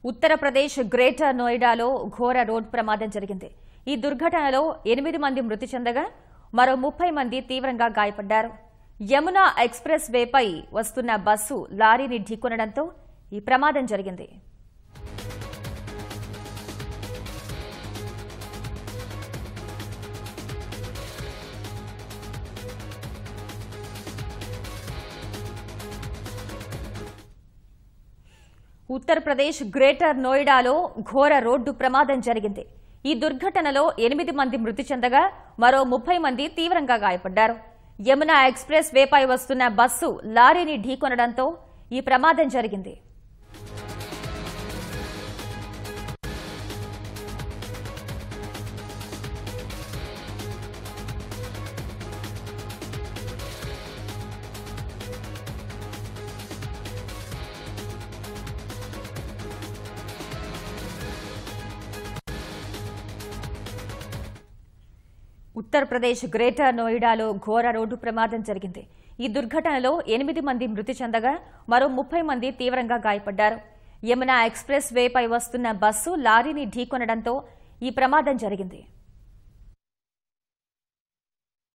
Uttar Pradesh greater నోయిడాలో ఘోర road ప్రమాదం జరిగింది. ఈ దుర్ఘటనలో 8 మంది మృతి చెందగా మరో 30 మంది తీవ్రంగా గాయపడ్డారు. యమునా ఎక్స్‌ప్రెస్ వేపై వస్తున్న బస్సు లారీని ఢీకొనడంతో ఈ ప్రమాదం జరిగింది. ఉత్తరప్రదేశ్ గ్రేటర్ నోయిడాలో ఘోర రోడ్డు ప్రమాదం జరిగింది. ఈ దుర్ఘటనలో 8 మంది మృతి చెందగా మరో 30 మంది తీవ్రంగా గాయపడ్డారు. యమునా ఎక్స్‌ప్రెస్ వేపై వస్తున్న బస్సు లారీని ఢీకొనడంతో ఈ ప్రమాదం జరిగింది. ఉత్తరప్రదేశ్ గ్రేటర్ నోయిడాలో ఘోర రోడ్డు ప్రమాదం జరిగింది. ఈ దుర్ఘటనలో 8 మంది మృతి చెందగా మరో 30 మంది తీవ్రంగా గాయపడ్డారు. యమునా ఎక్స్‌ప్రెస్ వేపై వస్తున్న బస్సు లారీని ఢీకొనడంతో ఈ ప్రమాదం జరిగింది.